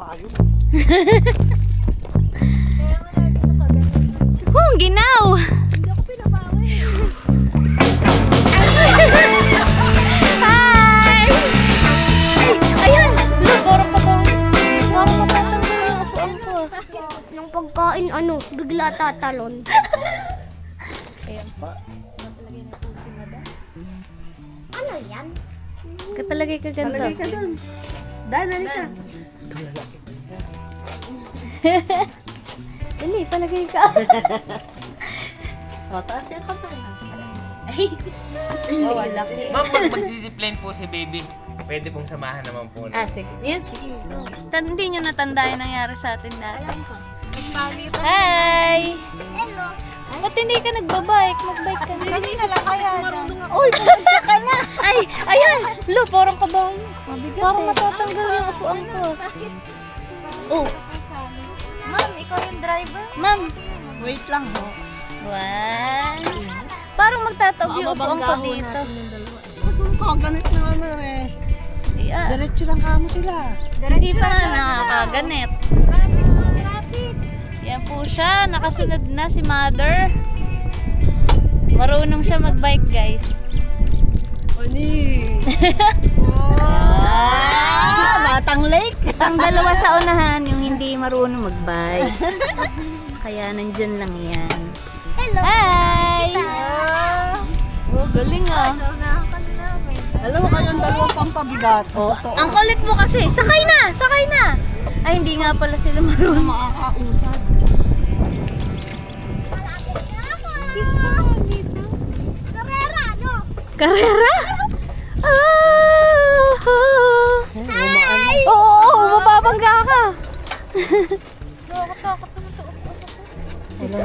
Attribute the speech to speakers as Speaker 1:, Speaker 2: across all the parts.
Speaker 1: tayo.
Speaker 2: Ang ginaw!
Speaker 3: Hindi ako pinabawi.
Speaker 2: Hi! Ayan! Look, parang matatanggal yung upuan ko.
Speaker 3: Nung pagkain, bigla tatalon.
Speaker 2: Ayan po.
Speaker 3: Ano yan?
Speaker 2: Kapalagay ka ganito.
Speaker 4: Palagay ka dun. Dali ka.
Speaker 2: Dali, palagay ka.
Speaker 4: O, taas yan ka pa.
Speaker 2: Ay!
Speaker 4: Oh, laki.
Speaker 1: Ma'am, pag magsisipline po si baby, pwede pong samahan naman po.
Speaker 2: Sige.
Speaker 4: Yan, sige.
Speaker 2: Hindi nyo natanda yung nangyari sa atin dati.
Speaker 3: Nagpalit.
Speaker 2: Hi!
Speaker 3: Hello.
Speaker 2: Ba't hindi ka nagbabike? Magbike ka na.
Speaker 3: Kami na lang kaya marunong ako.
Speaker 4: Uy, pumunta ka na.
Speaker 2: Ay! Ayan! Lo, parang kabaw.
Speaker 4: Mabigat
Speaker 2: Parang
Speaker 4: eh.
Speaker 2: matatanggal yung upuan ko. Oh,
Speaker 3: Ma'am, ikaw yung driver?
Speaker 2: ma'am.
Speaker 4: Wait lang ho.
Speaker 2: One. Parang magtataob yung upuan ko dito.
Speaker 4: Ganit na ano eh.
Speaker 2: Yeah.
Speaker 4: Diretso lang kamo sila.
Speaker 2: Hindi pa nga nakakaganit.
Speaker 3: Traffic.
Speaker 2: Yan po siya. Nakasunod na si mother. Marunong siya magbike, guys.
Speaker 4: Oni. Batang lake.
Speaker 2: Ang dalawa sa unahan, yung hindi marunong magbike. Kaya nandyan lang yan.
Speaker 3: Hello.
Speaker 2: Hi! Oh, galing ah.
Speaker 4: Alam mo kayong dalawang pampabigat.
Speaker 2: Oh, ang kulit mo kasi. Sakay na! Sakay na! Ay, hindi nga pala sila marunong.
Speaker 4: Makakausad.
Speaker 3: Karera, no?
Speaker 2: Karera?
Speaker 4: Umaan.
Speaker 2: Oo, mapapangga ka.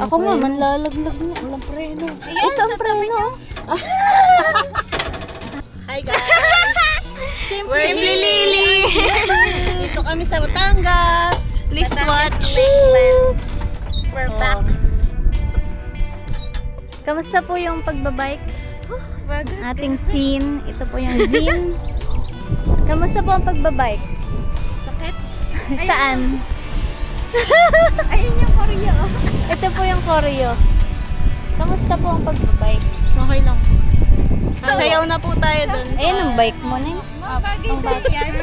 Speaker 2: Ako nga, manlalaglag na.
Speaker 4: Walang preno.
Speaker 2: Ito ang preno.
Speaker 4: Hi guys.
Speaker 2: Simply Lily.
Speaker 4: Dito kami sa Batangas.
Speaker 2: Please watch.
Speaker 3: We're
Speaker 4: Oh.
Speaker 3: back.
Speaker 2: Kamusta po yung pagbabike?
Speaker 3: Bago.
Speaker 2: Ating scene. Ito po yung zine. Kamusta po ang pagbabike?
Speaker 3: Sakit.
Speaker 2: Saan?
Speaker 3: Ayun yung Korea.
Speaker 2: Ito po yung choreo. Kamusta po ang pagbabike?
Speaker 3: Okay lang. Sasayaw na po tayo dun.
Speaker 2: Ayan ang bike mo na.
Speaker 3: Bagay yan.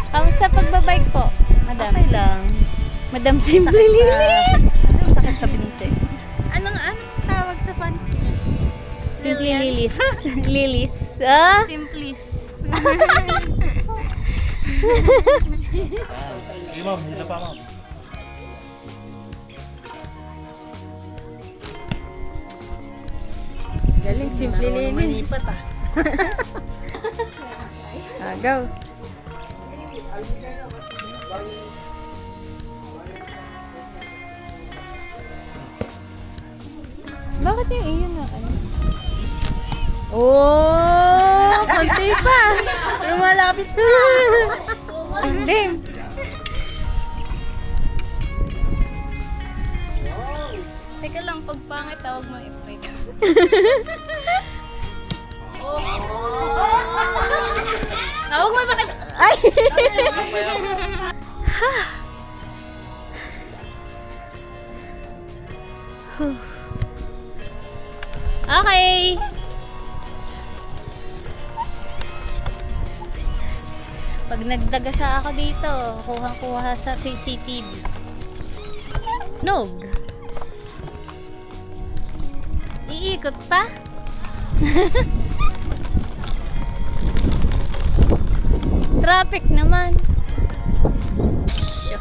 Speaker 2: Kamusta pagbabike po, madam?
Speaker 4: Okay lang.
Speaker 2: Madam Simply
Speaker 4: Sakit sa...
Speaker 2: Lily.
Speaker 4: Sakit sa binti.
Speaker 3: Anong tawag sa fans?
Speaker 2: Simply Lilis. Lilis. Ah?
Speaker 3: Simplis.
Speaker 1: Sige ma'am, dito pa ma'am.
Speaker 3: Galing, simple
Speaker 4: Marunong manipat ah.
Speaker 3: Go.
Speaker 2: Bakit yung iyon na kayo? Oh, konti pa.
Speaker 4: Lumalapit na.
Speaker 2: Hindi.
Speaker 3: Teka lang, pag pangit, tawag mo i-break. Tawag mo bakit?
Speaker 2: Ay! Okay. Pag nagdagasa ako dito, kuhang-kuha sa CCTV. Nog. Iikot pa? Traffic naman. Shoo.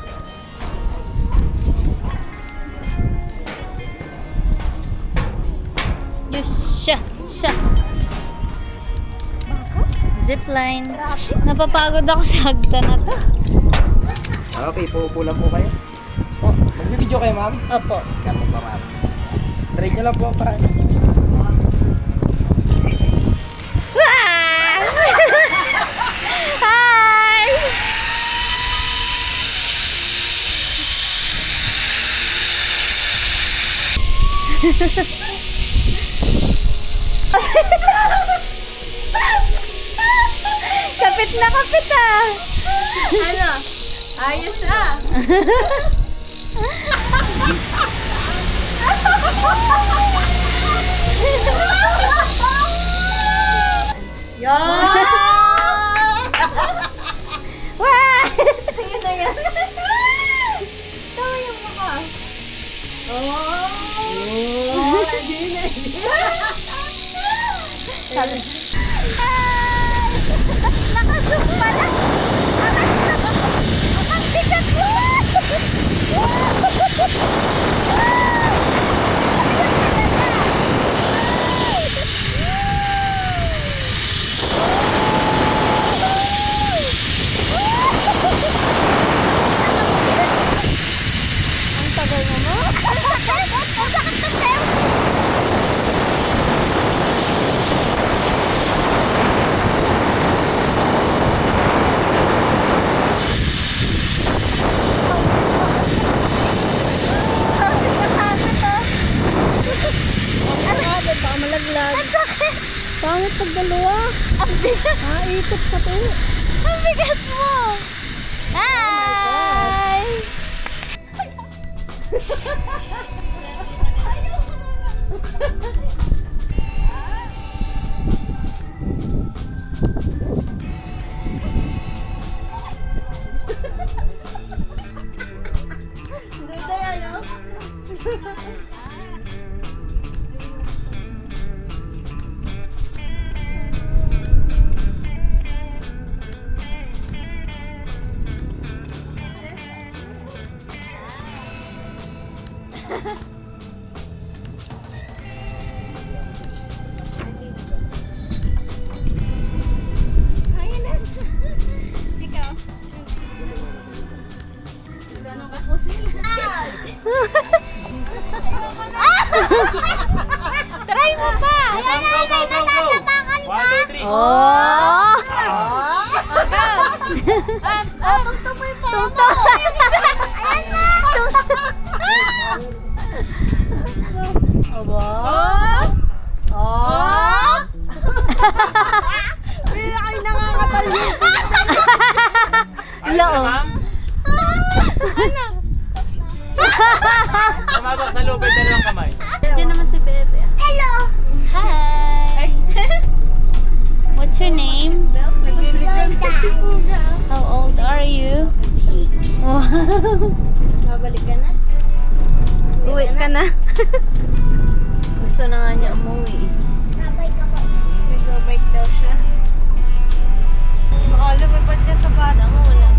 Speaker 2: Yusha, sha. Zipline. Napapagod ako sa hagdan na to.
Speaker 1: Okay, puupo lang po kayo.
Speaker 2: Oh,
Speaker 1: Magbibideo kayo ma'am?
Speaker 2: opo.
Speaker 1: Kapag pa ma'am. Straight nyo lang po ang paa.
Speaker 2: Ah! Hi! Kapit na kapit ah!
Speaker 3: Ano? Ayos na!
Speaker 2: Wow!
Speaker 3: Ayun na yan. Tama yung mukha.
Speaker 2: Nakasuk pala! Ang bigat mo! Ang tagal mo mo? Ang sakit! Ang sakit kasi! Ang sakit!
Speaker 4: Pangit pag dalawa.
Speaker 2: Ang bigat!
Speaker 4: Ikot pa to.
Speaker 2: Ang bigat mo! Hi!
Speaker 3: Ganda yan, no? Ayun na. Ikaw. Gano'n ka po sila?
Speaker 2: Try mo pa!
Speaker 1: Go, go, go, go, go! 1, 2, 3.
Speaker 2: Oh!
Speaker 3: Tugtog mo yung paa mo.
Speaker 2: Tungtong! Ayan na!
Speaker 4: Aba.
Speaker 3: Oh!
Speaker 4: Pila kayo nakakatalyo.
Speaker 1: Ayos
Speaker 2: Loo.
Speaker 1: na, ma'am. Tumabak sa lubid na lang kamay.
Speaker 2: Diyan naman si Bebe. Hello! Hi! What's your name?
Speaker 3: Nagbibigay si Puga.
Speaker 2: How old are you? 6. Wow!
Speaker 3: Babalik ka na?
Speaker 2: Uwi ka na. Gusto na nga niya umuwi.
Speaker 3: Nag-bike daw siya. Baka lumipad ka sa bata mo. Wala.